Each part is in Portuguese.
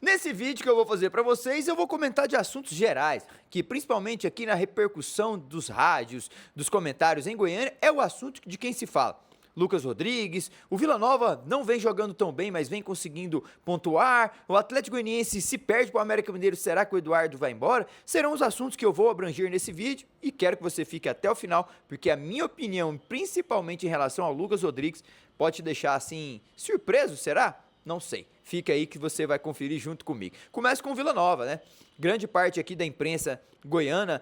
Nesse vídeo que eu vou fazer para vocês, eu vou comentar de assuntos gerais, que principalmente aqui na repercussão dos rádios, dos comentários em Goiânia, é o assunto de quem se fala. Lucas Rodrigues, o Vila Nova não vem jogando tão bem, mas vem conseguindo pontuar, o Atlético Goianiense se perde para o América Mineiro, será que o Eduardo vai embora? Serão os assuntos que eu vou abranger nesse vídeo e quero que você fique até o final, porque a minha opinião, principalmente em relação ao Lucas Rodrigues, pode te deixar assim, surpreso, será? Não sei. Fica aí que você vai conferir junto comigo. Começa com o Vila Nova, né? Grande parte aqui da imprensa goiana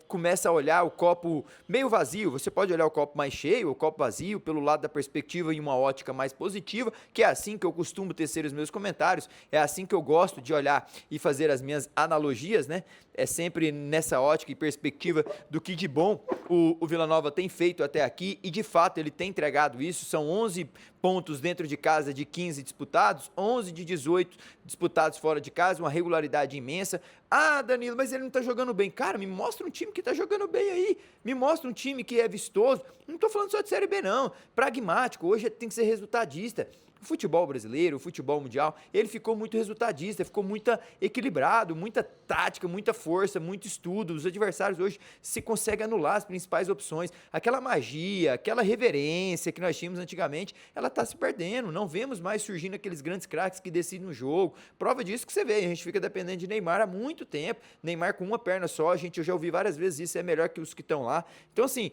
começa a olhar o copo meio vazio. Você pode olhar o copo mais cheio, o copo vazio, pelo lado da perspectiva e uma ótica mais positiva, que é assim que eu costumo tecer os meus comentários, é assim que eu gosto de olhar e fazer as minhas analogias, né? É sempre nessa ótica e perspectiva do que de bom o Vila Nova tem feito até aqui e de fato ele tem entregado isso. São 11 pontos dentro de casa de 15 disputados, 11 de 18 disputados fora de casa, uma regularidade imensa. Ah, Danilo, mas ele não tá jogando bem. Cara, me mostra um time que tá jogando bem aí. Me mostra um time que é vistoso. Não tô falando só de Série B, não. Pragmático, hoje tem que ser resultadista. O futebol brasileiro, o futebol mundial, ele ficou muito resultadista, ficou muito equilibrado, muita tática, muita força, muito estudo. Os adversários hoje se conseguem anular as principais opções. Aquela magia, aquela reverência que nós tínhamos antigamente, ela está se perdendo. Não vemos mais surgindo aqueles grandes craques que decidem o jogo. Prova disso que você vê, a gente fica dependendo de Neymar há muito tempo. Neymar com uma perna só, eu já ouvi várias vezes isso, é melhor que os que estão lá. Então, assim,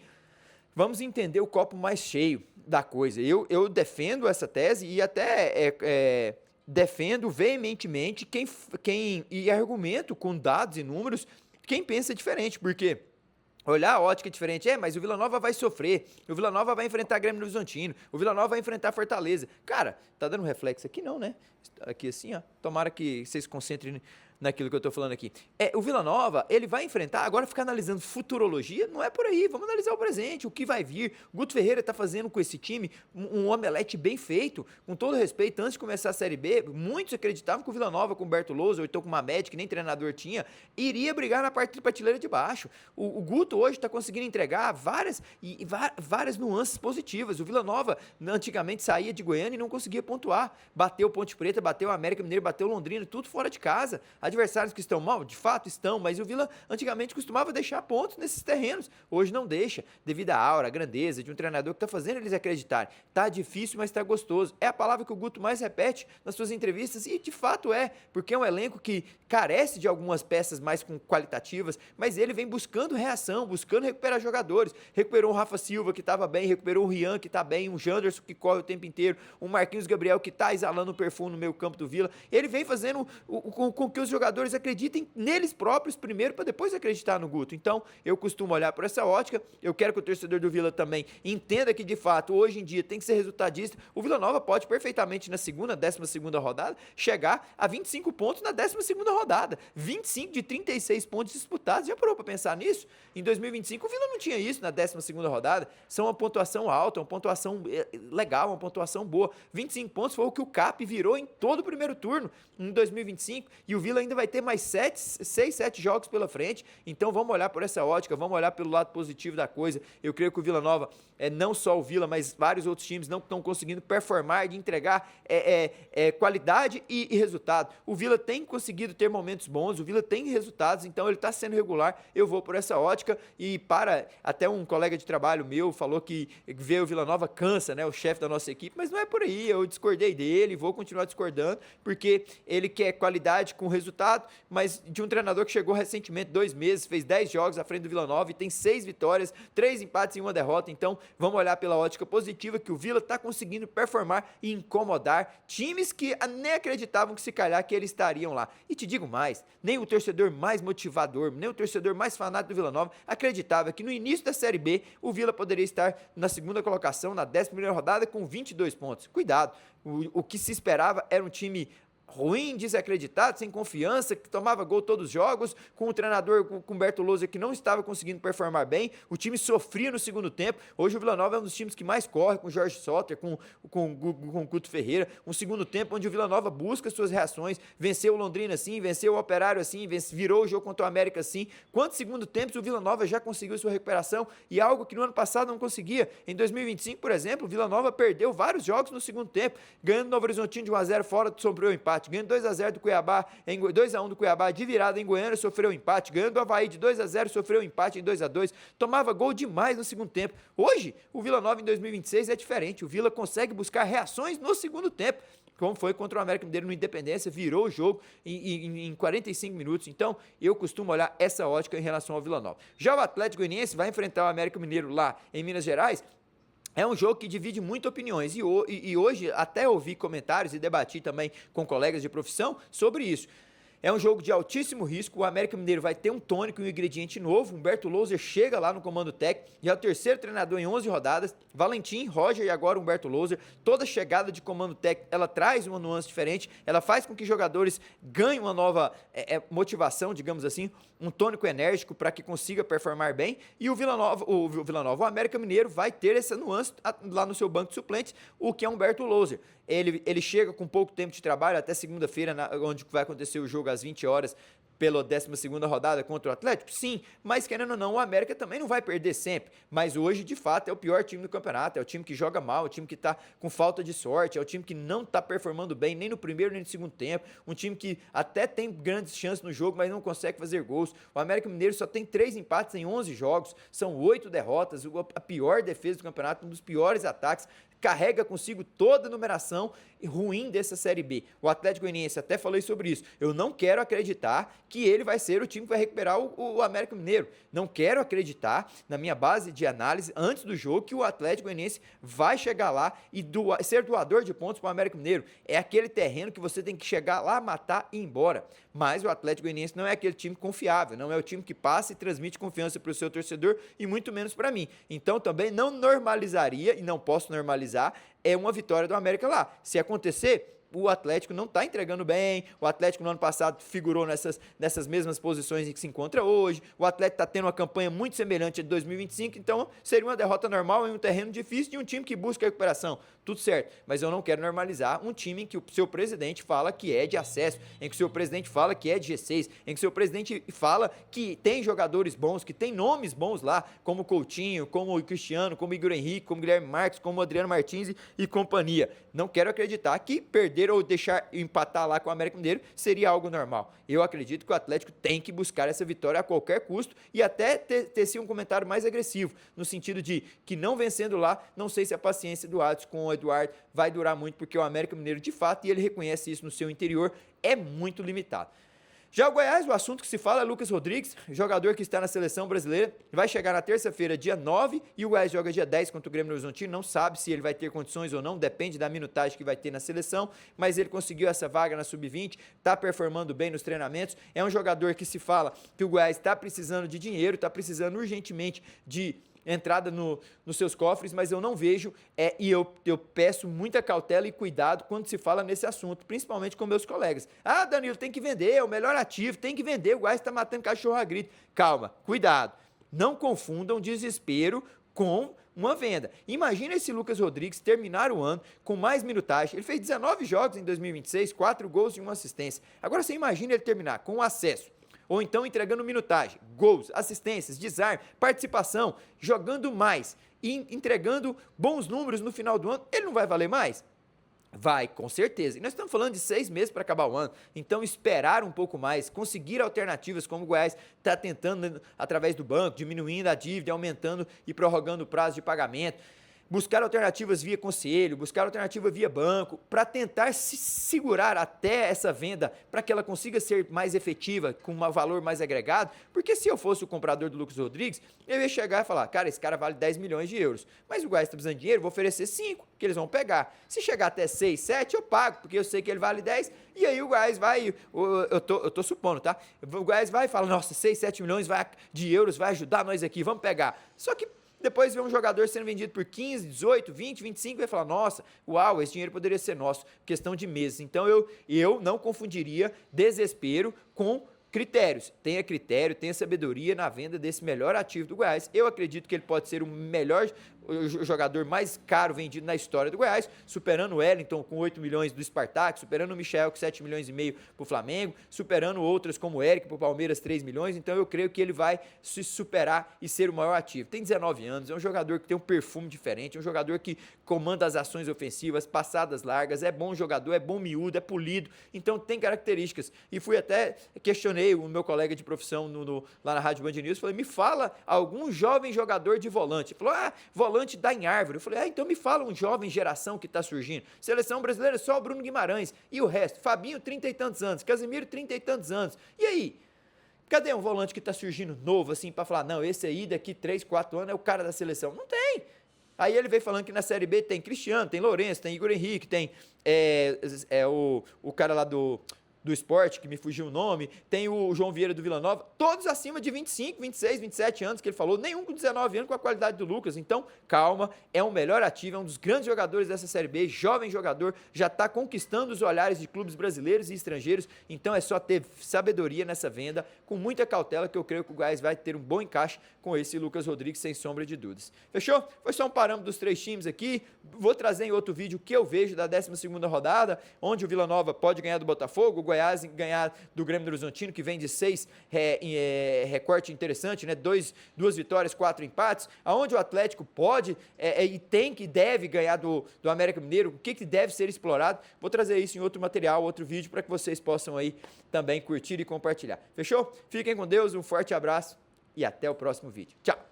vamos entender o copo mais cheio da coisa. Eu defendo essa tese e até defendo veementemente e argumento com dados e números quem pensa diferente, porque olhar a ótica diferente, mas o Vila Nova vai sofrer, o Vila Nova vai enfrentar Grêmio Novo Horizontino, o Vila Nova vai enfrentar Fortaleza. Cara, tá dando reflexo aqui não, né? Aqui assim, ó, tomara que vocês se concentrem naquilo que eu tô falando aqui. O Vila Nova, ele vai enfrentar, agora ficar analisando futurologia, não é por aí, vamos analisar o presente, o que vai vir. O Guto Ferreira tá fazendo com esse time um omelete bem feito, com todo respeito, antes de começar a Série B, muitos acreditavam que o Vila Nova com o Berto Lousa, ou então com uma média que nem treinador tinha, iria brigar na parte de prateleira de baixo. O Guto hoje tá conseguindo entregar várias nuances positivas. O Vila Nova, antigamente, saía de Goiânia e não conseguia pontuar. Bateu Ponte Preta, bateu América Mineiro, bateu Londrina, tudo fora de casa. Adversários que estão mal, de fato estão, mas o Vila antigamente costumava deixar pontos nesses terrenos. Hoje não deixa, devido à aura, à grandeza de um treinador que está fazendo eles acreditarem. Tá difícil, mas tá gostoso. É a palavra que o Guto mais repete nas suas entrevistas e de fato porque é um elenco que carece de algumas peças mais qualitativas, mas ele vem buscando reação, buscando recuperar jogadores. Recuperou o Rafa Silva, que estava bem, recuperou o Rian, que está bem, o Janderson, que corre o tempo inteiro, o Marquinhos Gabriel, que está exalando o perfume no meio campo do Vila. Ele vem fazendo com que os jogadores acreditem neles próprios primeiro, para depois acreditar no Guto. Então, eu costumo olhar por essa ótica, eu quero que o torcedor do Vila também entenda que, de fato, hoje em dia tem que ser resultadista. O Vila Nova pode perfeitamente na segunda, 12ª rodada, chegar a 25 pontos na 12ª rodada. 25 de 36 pontos disputados. Já parou para pensar nisso? Em 2025, o Vila não tinha isso na 12ª rodada. São uma pontuação alta, uma pontuação legal, uma pontuação boa. 25 pontos foi o que o CAP virou em todo o primeiro turno em 2025, e o Vila ainda vai ter mais 6, 7 jogos pela frente. Então vamos olhar por essa ótica, vamos olhar pelo lado positivo da coisa. Eu creio que o Vila Nova, não só o Vila, mas vários outros times não estão conseguindo performar, de entregar qualidade e resultado. O Vila tem conseguido ter momentos bons, o Vila tem resultados, então ele está sendo regular. Eu vou por essa ótica e até um colega de trabalho meu falou que ver o Vila Nova cansa, né, o chefe da nossa equipe, mas não é por aí. Eu discordei dele, vou continuar discordando, porque ele quer qualidade com resultado, mas de um treinador que chegou recentemente, 2 meses, fez 10 jogos à frente do Vila Nova e tem 6 vitórias, 3 empates e 1 derrota. Então vamos olhar pela ótica positiva, que o Vila está conseguindo performar e incomodar times que nem acreditavam que se calhar que eles estariam lá. E te digo mais, nem o torcedor mais motivador, nem o torcedor mais fanático do Vila Nova acreditava que no início da Série B o Vila poderia estar na segunda colocação, na 11ª rodada, com 22 pontos. Cuidado, o que se esperava era um time ruim, desacreditado, sem confiança, que tomava gol todos os jogos, com o treinador, com o Berto Lousa, que não estava conseguindo performar bem. O time sofria no segundo tempo. Hoje o Vila Nova é um dos times que mais corre, com o Jorge Soter, com o Guto Ferreira. Um segundo tempo onde o Vila Nova busca suas reações, venceu o Londrina assim, venceu o Operário assim, virou o jogo contra o América assim. Quantos segundo tempos o Vila Nova já conseguiu sua recuperação, e algo que no ano passado não conseguia? Em 2025, por exemplo, o Vila Nova perdeu vários jogos no segundo tempo, ganhando o Novo Horizontino de 1-0 fora, sobrou o empate. empate, ganhando 2-0 do Cuiabá, 2-1 do Cuiabá de virada em Goiânia, sofreu um empate, ganhando do Avaí de 2-0, sofreu um empate em 2-2, tomava gol demais no segundo tempo. Hoje, o Vila Nova em 2026 é diferente, o Vila consegue buscar reações no segundo tempo, como foi contra o América Mineiro no Independência, virou o jogo em 45 minutos. Então, eu costumo olhar essa ótica em relação ao Vila Nova. Já o Atlético Goianiense vai enfrentar o América Mineiro lá em Minas Gerais. É um jogo que divide muito opiniões e hoje até ouvi comentários e debati também com colegas de profissão sobre isso. É um jogo de altíssimo risco, o América Mineiro vai ter um tônico e um ingrediente novo, Humberto Louser chega lá no comando técnico, já é o terceiro treinador em 11 rodadas, Valentim, Roger e agora Humberto Louser, toda chegada de comando técnico, ela traz uma nuance diferente, ela faz com que jogadores ganhem uma nova motivação, digamos assim, um tônico enérgico para que consiga performar bem, e o o América Mineiro vai ter essa nuance lá no seu banco de suplentes, o que é Humberto Louser. Ele chega com pouco tempo de trabalho, até segunda-feira, onde vai acontecer o jogo às 20 horas, pela 12ª rodada contra o Atlético? Sim, mas querendo ou não, o América também não vai perder sempre, mas hoje, de fato, é o pior time do campeonato, é o time que joga mal, é o time que está com falta de sorte, é o time que não está performando bem, nem no primeiro nem no segundo tempo, um time que até tem grandes chances no jogo, mas não consegue fazer gols. O América Mineiro só tem 3 empates em 11 jogos, são 8 derrotas, a pior defesa do campeonato, um dos piores ataques, carrega consigo toda a numeração ruim dessa Série B. O Atlético Goianiense, até falei sobre isso, eu não quero acreditar que ele vai ser o time que vai recuperar o América Mineiro. Não quero acreditar, na minha base de análise, antes do jogo, que o Atlético Goianiense vai chegar lá e ser doador de pontos para o América Mineiro. É aquele terreno que você tem que chegar lá, matar e ir embora. Mas o Atlético Goianiense não é aquele time confiável, não é o time que passa e transmite confiança para o seu torcedor e muito menos para mim. Então também não normalizaria, e não posso normalizar, uma vitória do América lá. Se acontecer, o Atlético não está entregando bem, o Atlético no ano passado figurou nessas mesmas posições em que se encontra hoje, o Atlético está tendo uma campanha muito semelhante a de 2025, então seria uma derrota normal em um terreno difícil de um time que busca a recuperação, tudo certo, mas eu não quero normalizar um time em que o seu presidente fala que é de acesso, em que o seu presidente fala que é de G6, em que o seu presidente fala que tem jogadores bons, que tem nomes bons lá, como o Coutinho, como o Cristiano, como o Igor Henrique, como o Guilherme Marques, como o Adriano Martins e companhia. Não quero acreditar que perder ou deixar empatar lá com o América Mineiro seria algo normal. Eu acredito que o Atlético tem que buscar essa vitória a qualquer custo e até ter um comentário mais agressivo, no sentido de que não vencendo lá, não sei se a paciência do Adson com o Eduardo vai durar muito, porque o América Mineiro, de fato, e ele reconhece isso no seu interior, é muito limitado. Já o Goiás, o assunto que se fala é Lucas Rodrigues, jogador que está na seleção brasileira, vai chegar na terça-feira, dia 9, e o Goiás joga dia 10 contra o Grêmio Horizontino, não sabe se ele vai ter condições ou não, depende da minutagem que vai ter na seleção, mas ele conseguiu essa vaga na Sub-20, está performando bem nos treinamentos, é um jogador que se fala que o Goiás está precisando de dinheiro, está precisando urgentemente de entrada nos seus cofres, mas eu não vejo, e eu peço muita cautela e cuidado quando se fala nesse assunto, principalmente com meus colegas. Ah, Danilo, tem que vender, é o melhor ativo, tem que vender, o Goiás está matando cachorro a grito. Calma, cuidado, não confundam desespero com uma venda. Imagina esse Lucas Rodrigues terminar o ano com mais minutagem, ele fez 19 jogos em 2026, 4 gols e 1 assistência. Agora você imagina ele terminar com acesso, ou então entregando minutagem, gols, assistências, desarme, participação, jogando mais e entregando bons números no final do ano, ele não vai valer mais? Vai, com certeza. E nós estamos falando de 6 meses para acabar o ano, então esperar um pouco mais, conseguir alternativas como o Goiás está tentando através do banco, diminuindo a dívida, aumentando e prorrogando o prazo de pagamento, buscar alternativas via conselho, buscar alternativa via banco, para tentar se segurar até essa venda, para que ela consiga ser mais efetiva, com um valor mais agregado, porque se eu fosse o comprador do Lucas Rodrigues, eu ia chegar e falar, cara, esse cara vale 10 milhões de euros, mas o Goiás está precisando de dinheiro, vou oferecer 5, que eles vão pegar. Se chegar até 6, 7, eu pago, porque eu sei que ele vale 10, e aí o Goiás vai, eu tô supondo, tá? O Goiás vai e fala, nossa, 6, 7 milhões de euros vai ajudar nós aqui, vamos pegar. Só que depois vê um jogador sendo vendido por 15, 18, 20, 25 e vai falar, nossa, uau, esse dinheiro poderia ser nosso, questão de meses. Então eu não confundiria desespero com critérios. Tenha critério, tenha sabedoria na venda desse melhor ativo do Goiás. Eu acredito que ele pode ser o melhor o jogador mais caro vendido na história do Goiás, superando o Wellington com 8 milhões do Spartak, superando o Michel com 7 milhões e meio para o Flamengo, superando outras como o Eric para o Palmeiras, 3 milhões. Então eu creio que ele vai se superar e ser o maior ativo. Tem 19 anos, é um jogador que tem um perfume diferente, é um jogador que comanda as ações ofensivas, passadas largas, é bom jogador, é bom miúdo, é polido, então tem características. E fui até, questionei o meu colega de profissão lá na Rádio Band News, falei, me fala algum jovem jogador de volante. Ele falou, volante dá em árvore. Eu falei, então me fala um jovem geração que está surgindo. Seleção brasileira, só o Bruno Guimarães. E o resto? Fabinho, 30 e tantos anos. Casemiro, 30 e tantos anos. E aí? Cadê um volante que está surgindo novo, assim, para falar, não, esse aí daqui 3, 4 anos é o cara da seleção? Não tem. Aí ele veio falando que na Série B tem Cristiano, tem Lourenço, tem Igor Henrique, tem o cara lá do Sport, que me fugiu o nome, tem o João Vieira do Vila Nova, todos acima de 25, 26, 27 anos, que ele falou, nenhum com 19 anos com a qualidade do Lucas. Então, calma, é um melhor ativo, é um dos grandes jogadores dessa Série B, jovem jogador, já está conquistando os olhares de clubes brasileiros e estrangeiros, então é só ter sabedoria nessa venda, com muita cautela, que eu creio que o Goiás vai ter um bom encaixe com esse Lucas Rodrigues, sem sombra de dúvidas. Fechou? Foi só um parâmetro dos 3 times aqui, vou trazer em outro vídeo o que eu vejo da 12ª rodada, onde o Vila Nova pode ganhar do Botafogo, o Goiás ganhar do Grêmio do Horizontino, que vem de 6 recorte interessante, né? 2 vitórias, 4 empates, aonde o Atlético pode e tem que deve ganhar do América Mineiro, o que deve ser explorado. Vou trazer isso em outro material, outro vídeo, para que vocês possam aí também curtir e compartilhar. Fechou? Fiquem com Deus, um forte abraço e até o próximo vídeo. Tchau!